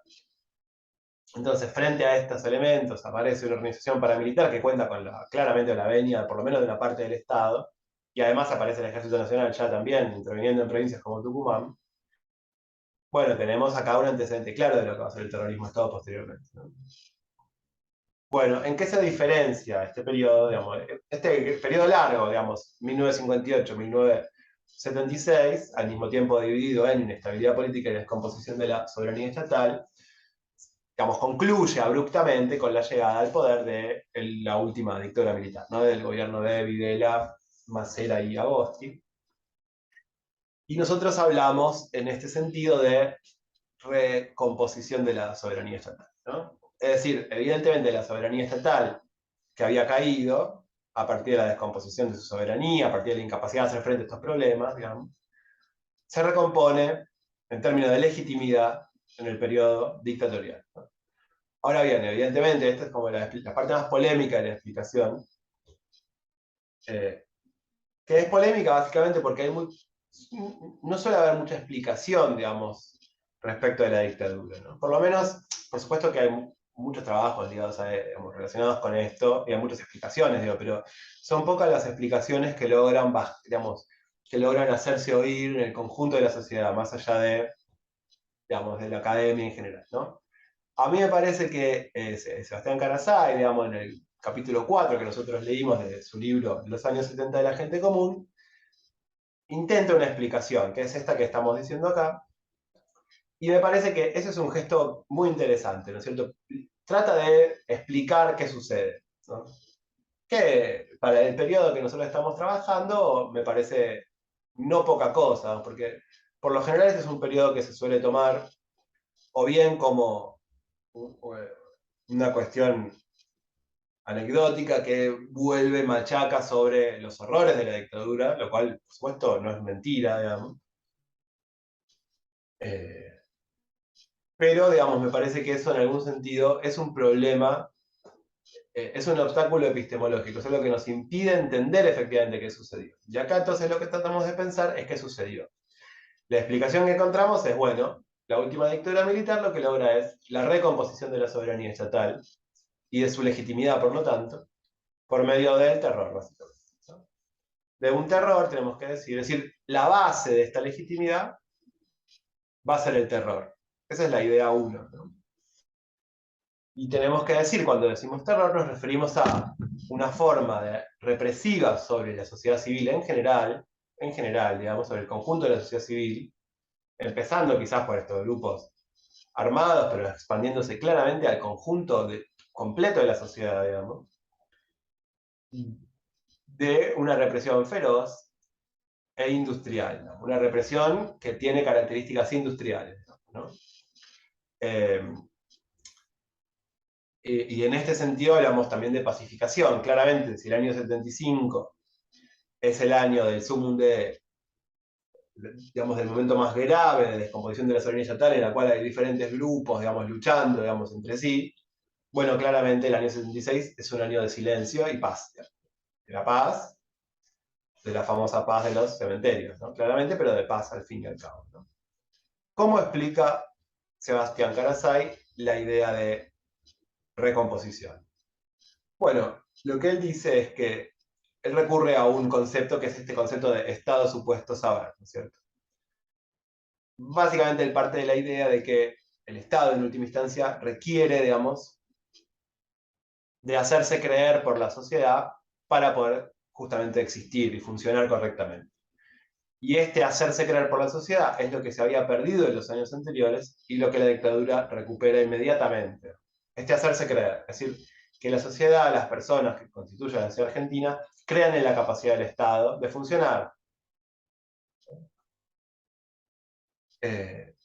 A: Entonces, frente a estos elementos, aparece una organización paramilitar que cuenta con claramente la venia, por lo menos de una parte del Estado, y además aparece el Ejército Nacional ya también interviniendo en provincias como Tucumán. Bueno, tenemos acá un antecedente claro de lo que va a ser el terrorismo de Estado posteriormente, ¿no? Bueno, ¿en qué se diferencia este periodo, digamos, este periodo largo, digamos, 1958-1976, al mismo tiempo dividido en inestabilidad política y descomposición de la soberanía estatal, digamos, concluye abruptamente con la llegada al poder de la última dictadura militar, ¿no? Del gobierno de Videla, Macera y Agosti. Y nosotros hablamos en este sentido de recomposición de la soberanía estatal, ¿no? Es decir, evidentemente la soberanía estatal que había caído a partir de la descomposición de su soberanía, a partir de la incapacidad de hacer frente a estos problemas, digamos, se recompone en términos de legitimidad en el periodo dictatorial, ¿no? Ahora bien, evidentemente, esta es como la parte más polémica de la explicación, eh, que es polémica básicamente porque no suele haber mucha explicación, digamos, respecto de la dictadura, ¿no? Por lo menos, por supuesto que hay muchos trabajos ligados digamos, relacionados con esto, y hay muchas explicaciones, digo, pero son pocas las explicaciones que logran, digamos, que logran hacerse oír en el conjunto de la sociedad, más allá de, digamos, de la academia en general, ¿no? A mí me parece que Sebastián Carasay, digamos, en el capítulo 4 que nosotros leímos de su libro Los años 70 de la gente común, intenta una explicación, que es esta que estamos diciendo acá, y me parece que ese es un gesto muy interesante, ¿no es cierto? Trata de explicar qué sucede, ¿no? Que para el periodo que nosotros estamos trabajando me parece no poca cosa, ¿no? Porque por lo general este es un periodo que se suele tomar o bien como una cuestión anecdótica que vuelve machaca sobre los horrores de la dictadura, lo cual, por supuesto, no es mentira, digamos. Eh, pero, digamos, me parece que eso en algún sentido es un problema, es un obstáculo epistemológico, es lo que nos impide entender efectivamente qué sucedió. Y acá entonces lo que tratamos de pensar es qué sucedió. La explicación que encontramos es, bueno, la última dictadura militar lo que logra es la recomposición de la soberanía estatal y de su legitimidad, por lo tanto, por medio del terror, básicamente, ¿no? De un terror, tenemos que decir, es decir, la base de esta legitimidad va a ser el terror. Esa es la idea uno, ¿no? Y tenemos que decir, cuando decimos terror, nos referimos a una forma represiva sobre la sociedad civil en general, digamos, sobre el conjunto de la sociedad civil, empezando quizás por estos grupos armados, pero expandiéndose claramente al conjunto completo de la sociedad, digamos, de una represión feroz e industrial, ¿no? Una represión que tiene características industriales, ¿no? Eh, y en este sentido hablamos también de pacificación. Claramente, si el año 75 es el año del sumum digamos, del momento más grave de descomposición de la soberanía estatal, en la cual hay diferentes grupos, digamos, luchando, digamos, entre sí, bueno, claramente el año 76 es un año de silencio y paz, digamos, de la paz, de la famosa paz de los cementerios, ¿no? Claramente, pero de paz al fin y al cabo, ¿no? ¿Cómo explica Sebastián Carasay la idea de recomposición? Bueno, lo que él dice es que él recurre a un concepto que es este concepto de estado supuesto saber, ¿no es cierto? Básicamente él parte de la idea de que el Estado en última instancia requiere, digamos, de hacerse creer por la sociedad para poder justamente existir y funcionar correctamente. Y este hacerse creer por la sociedad es lo que se había perdido en los años anteriores y lo que la dictadura recupera inmediatamente. Este hacerse creer, es decir, que la sociedad, las personas que constituyen la sociedad argentina, crean en la capacidad del Estado de funcionar.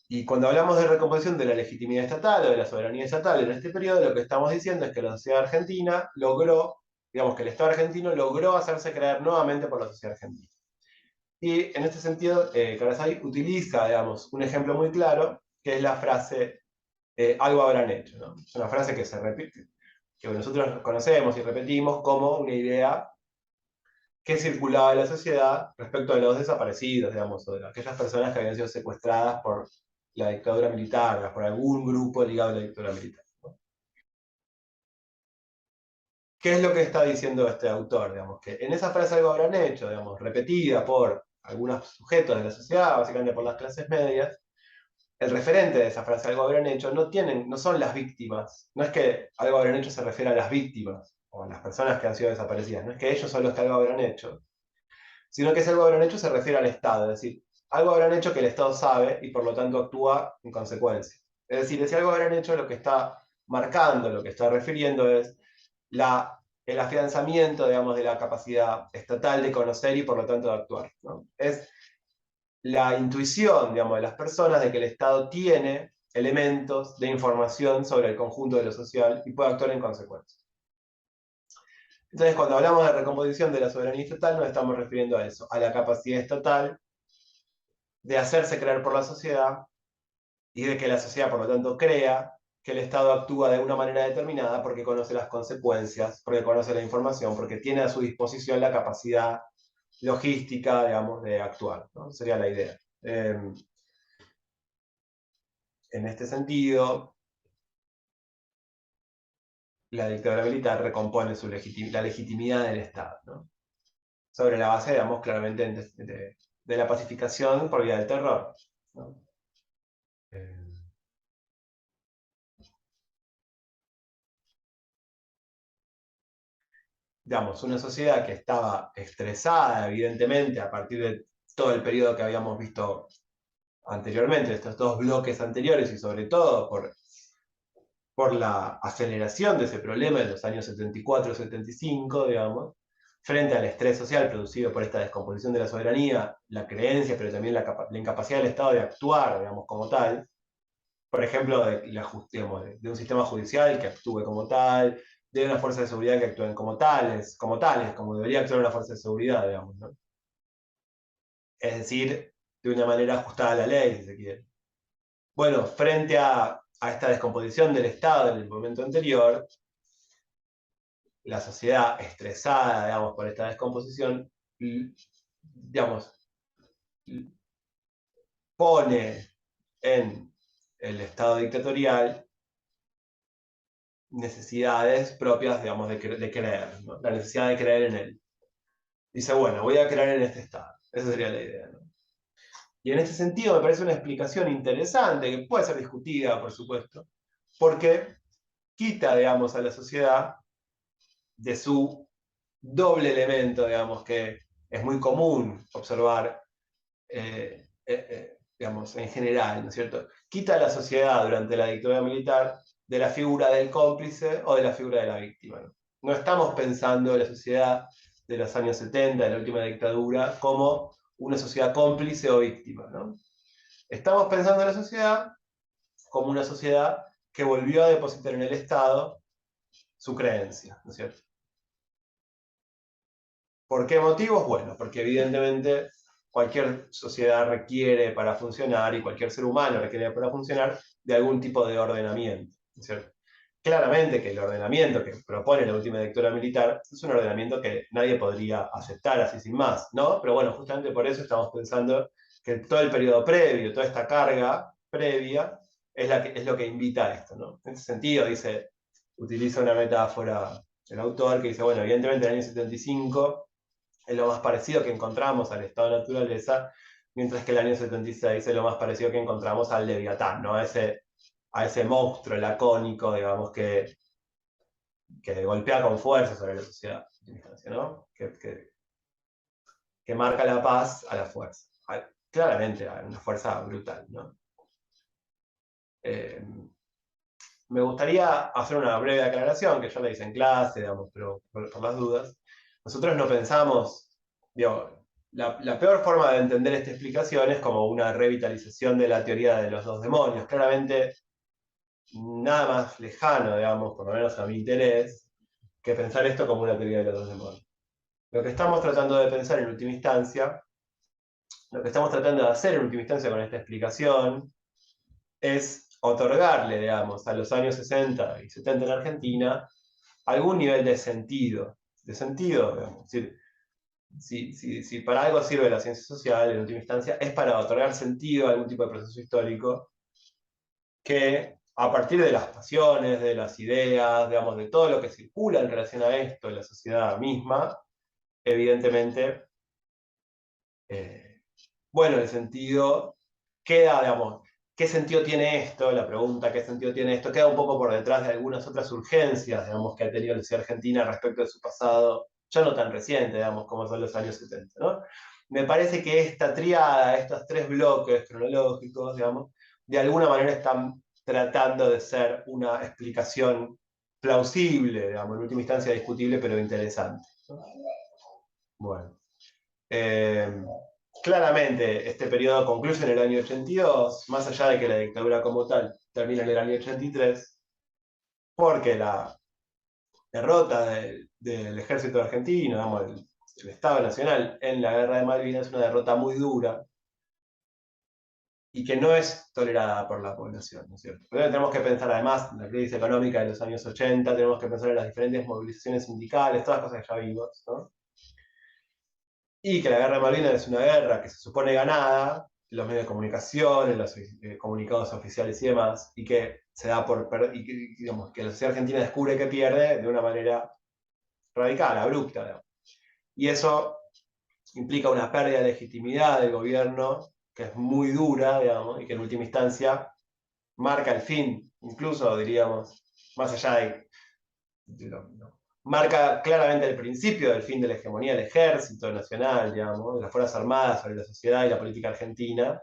A: Y cuando hablamos de recomposición de la legitimidad estatal o de la soberanía estatal en este periodo, lo que estamos diciendo es que la sociedad argentina logró, digamos que el Estado argentino logró hacerse creer nuevamente por la sociedad argentina. Y en este sentido, Carasay utiliza, digamos, un ejemplo muy claro, que es la frase algo habrán hecho, ¿no? Es una frase que se repite, que nosotros conocemos y repetimos como una idea que circulaba en la sociedad respecto de los desaparecidos, digamos, o de aquellas personas que habían sido secuestradas por la dictadura militar, por algún grupo ligado a la dictadura militar, ¿no? ¿Qué es lo que está diciendo este autor? Digamos, que en esa frase algo habrán hecho, digamos, repetida por algunos sujetos de la sociedad, básicamente por las clases medias, el referente de esa frase, algo habrán hecho, no son las víctimas. No es que algo habrán hecho se refiere a las víctimas o a las personas que han sido desaparecidas. No es que ellos son los que algo habrán hecho, sino que ese algo habrán hecho se refiere al Estado. Es decir, algo habrán hecho que el Estado sabe y por lo tanto actúa en consecuencia. Es decir, ese algo habrán hecho lo que está marcando, lo que está refiriendo es el afianzamiento, digamos, de la capacidad estatal de conocer y por lo tanto de actuar, ¿no? Es la intuición, digamos, de las personas de que el Estado tiene elementos de información sobre el conjunto de lo social y puede actuar en consecuencia. Entonces, cuando hablamos de recomposición de la soberanía estatal, nos estamos refiriendo a eso, a la capacidad estatal de hacerse creer por la sociedad y de que la sociedad, por lo tanto, crea que el Estado actúa de una manera determinada porque conoce las consecuencias, porque conoce la información, porque tiene a su disposición la capacidad logística, digamos, de actuar, ¿no? Sería la idea. En este sentido, la dictadura militar recompone la legitimidad del Estado, ¿no? Sobre la base, digamos, claramente de la pacificación por vía del terror, ¿no? Digamos, una sociedad que estaba estresada, evidentemente, a partir de todo el periodo que habíamos visto anteriormente, estos dos bloques anteriores, y sobre todo por la aceleración de ese problema en los años 74-75, digamos, frente al estrés social producido por esta descomposición de la soberanía, la creencia, pero también la incapacidad del Estado de actuar, digamos, como tal, por ejemplo, digamos, de un sistema judicial que actúe como tal, de una fuerza de seguridad que actúen como tales, como debería actuar una fuerza de seguridad, digamos, ¿no? Es decir, de una manera ajustada a la ley, si se quiere. Bueno, frente a esta descomposición del Estado en el momento anterior, la sociedad estresada, digamos, por esta descomposición, digamos, pone en el Estado dictatorial necesidades propias, digamos, de creer, ¿no? La necesidad de creer en él. Dice, bueno, voy a creer en este Estado. Esa sería la idea, ¿no? Y en este sentido me parece una explicación interesante, que puede ser discutida, por supuesto, porque quita, digamos, a la sociedad de su doble elemento, digamos, que es muy común observar, digamos, en general, ¿no es cierto? Quita a la sociedad durante la dictadura militar de la figura del cómplice o de la figura de la víctima, ¿no? No estamos pensando en la sociedad de los años 70, de la última dictadura, como una sociedad cómplice o víctima, ¿no? Estamos pensando en la sociedad como una sociedad que volvió a depositar en el Estado su creencia, ¿no es cierto? ¿Por qué motivos? Bueno, porque evidentemente cualquier sociedad requiere para funcionar y cualquier ser humano requiere para funcionar de algún tipo de ordenamiento, ¿no es cierto? Claramente que el ordenamiento que propone la última dictadura militar es un ordenamiento que nadie podría aceptar así sin más, ¿no? Pero bueno, justamente por eso estamos pensando que todo el periodo previo, toda esta carga previa, es lo que invita a esto, ¿no? En ese sentido, utiliza una metáfora el autor que dice, bueno, evidentemente en el año 75 es lo más parecido que encontramos al estado de naturaleza, mientras que el año 76 es lo más parecido que encontramos al Leviatán, ¿no? A ese monstruo lacónico, digamos, que golpea con fuerza sobre la sociedad, ¿no? Que marca la paz a la fuerza. Claramente, a una fuerza brutal, ¿no? Eh, Me gustaría hacer una breve aclaración, que ya la hice en clase, digamos, pero por las dudas. Nosotros no pensamos, digo, la peor forma de entender esta explicación es como una revitalización de la teoría de los dos demonios. Claramente, nada más lejano, digamos, por lo menos a mi interés, que pensar esto como una teoría de los dos demonios. Lo que estamos tratando de pensar en última instancia, lo que estamos tratando de hacer en última instancia con esta explicación, es otorgarle, digamos, a los años 60 y 70 en Argentina algún nivel de sentido, digamos. Es decir, si para algo sirve la ciencia social, en última instancia, es para otorgar sentido a algún tipo de proceso histórico que, a partir de las pasiones, de las ideas, digamos, de todo lo que circula en relación a esto en la sociedad misma, evidentemente, bueno, el sentido queda, digamos, ¿qué sentido tiene esto? La pregunta, ¿qué sentido tiene esto? Queda un poco por detrás de algunas otras urgencias, digamos, que ha tenido la sociedad argentina respecto de su pasado, ya no tan reciente, digamos, como son los años 70, ¿no? Me parece que esta triada, estos tres bloques cronológicos, digamos, de alguna manera están tratando de ser una explicación plausible, digamos, en última instancia discutible, pero interesante, ¿no? Bueno. Eh, Claramente, este periodo concluye en el año 82, más allá de que la dictadura como tal termina en el año 83, porque la derrota del ejército argentino, digamos, el Estado Nacional en la guerra de Malvinas es una derrota muy dura y que no es tolerada por la población, ¿no es cierto? Pero tenemos que pensar además en la crisis económica de los años 80, tenemos que pensar en las diferentes movilizaciones sindicales, todas las cosas que ya vimos, ¿no? Y que la guerra de Malvinas es una guerra que se supone ganada, en los medios de comunicación, en los comunicados oficiales y demás, y que se da por y que, digamos, que la sociedad argentina descubre que pierde de una manera radical, abrupta, digamos. Y eso implica una pérdida de legitimidad del gobierno que es muy dura, digamos, y que en última instancia marca el fin, incluso diríamos, más allá ¿no? Marca claramente el principio del fin de la hegemonía del ejército nacional, digamos, de las Fuerzas Armadas sobre la sociedad y la política argentina,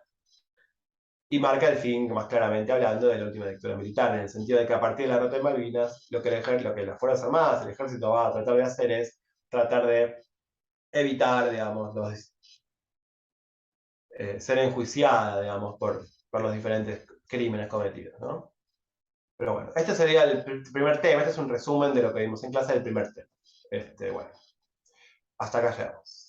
A: y marca el fin, más claramente hablando, de la última dictadura militar, en el sentido de que a partir de la derrota de Malvinas, lo que las Fuerzas Armadas, el ejército va a tratar de hacer es tratar de evitar, digamos, ser enjuiciada, digamos, por los diferentes crímenes cometidos, ¿no? Pero bueno, este sería el primer tema, este es un resumen de lo que vimos en clase del primer tema. Bueno, hasta acá llegamos.